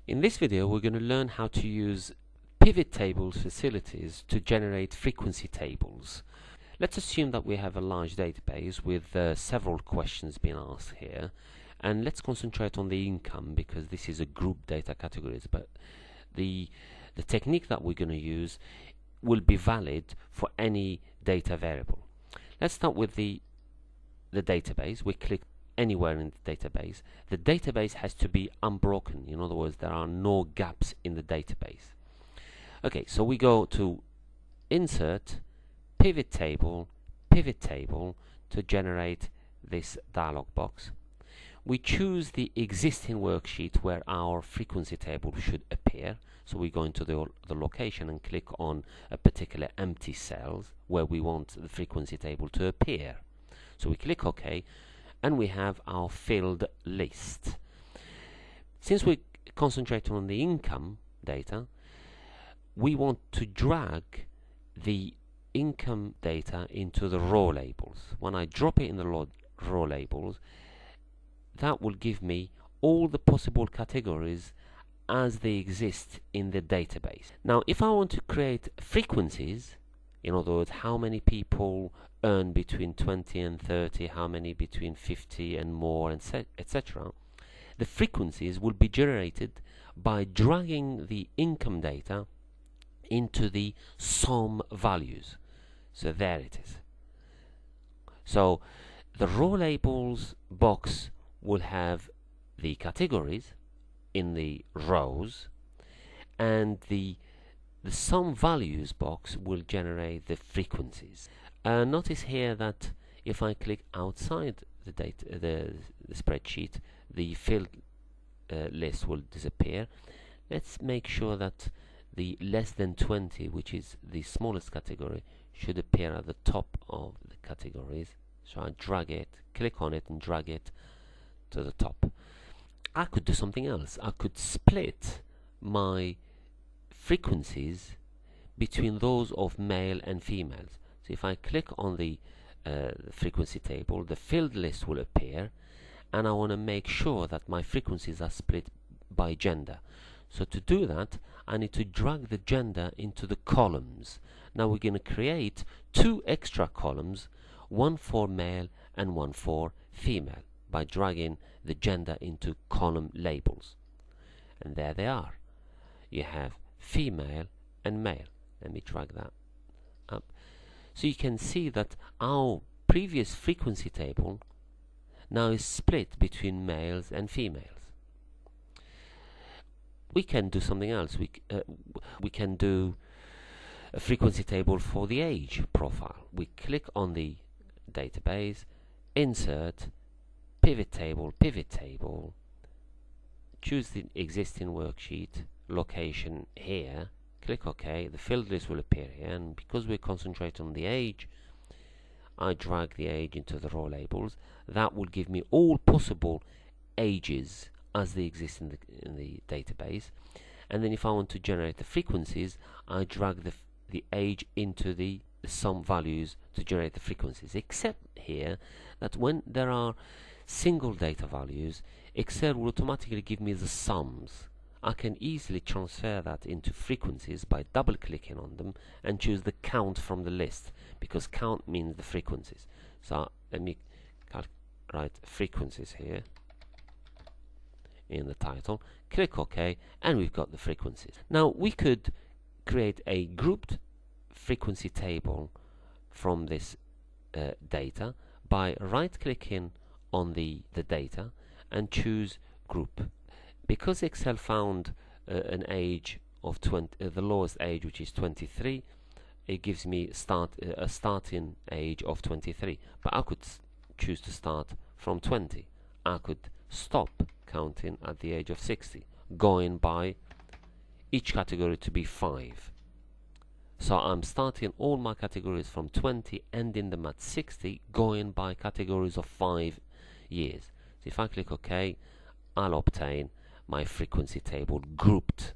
In this video we're going to learn how to use pivot tables facilities to generate frequency tables. Let's assume that we have a large database with several questions being asked here, and let's concentrate on the income because this is a group data categories, but the technique that we're going to use will be valid for any data variable. Let's start with the database. We click anywhere in the database. The database has to be unbroken. In other words, there are no gaps in the database. Okay, so we go to Insert, Pivot Table to generate this dialog box. We choose the existing worksheet where our frequency table should appear. So we go into the location and click on a particular empty cells where we want the frequency table to appear. So we click OK, and we have our filled list. Since we're concentrating on the income data, we want to drag the income data into the row labels. When I drop it in the row labels, that will give me all the possible categories as they exist in the database. Now, if I want to create frequencies, in other words, how many people earn between 20 and 30, how many between 50 and more, etc., the frequencies will be generated by dragging the income data into the sum values. So there it is. So the row labels box will have the categories in the rows, and the sum values box will generate the frequencies. Notice here that if I click outside the data, the spreadsheet, the filled list will disappear. Let's make sure that the less than 20, which is the smallest category, should appear at the top of the categories. So I drag it, click on it and drag it to the top. I could do something else. I could split my frequencies between those of male and females. So if I click on the frequency table, the filled list will appear, and I want to make sure that my frequencies are split by gender. So to do that, I need to drag the gender into the columns. Now we're going to create two extra columns, one for male and one for female, by dragging the gender into column labels. And there they are. You have female and male. Let me drag that up. So you can see that our previous frequency table now is split between males and females. We can do something else. We can do a frequency table for the age profile. We click on the database, Insert, Pivot Table, choose the existing worksheet, location here, click OK. The filled list will appear here, and because we're concentrating on the age, I drag the age into the row labels. That will give me all possible ages as they exist in the database. And then if I want to generate the frequencies, I drag the age into the sum values to generate the frequencies. Except here that when there are single data values, Excel will automatically give me the sums. I can easily transfer that into frequencies by double clicking on them and choose the count from the list, because count means the frequencies. So let me write frequencies here in the title, click OK, and we've got the frequencies. Now we could create a grouped frequency table from this data by right clicking on the data and choose group. Because Excel found an age of 20, the lowest age, which is 23, it gives me a starting age of 23. But I could choose to start from 20. I could stop counting at the age of 60, going by each category to be 5. So I'm starting all my categories from 20, ending them at 60, going by categories of 5 years. So if I click OK, I'll obtain my frequency table grouped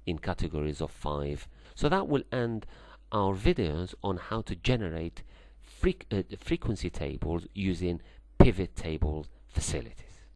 in categories of 5. So that will end our videos on how to generate frequency tables using pivot table facilities.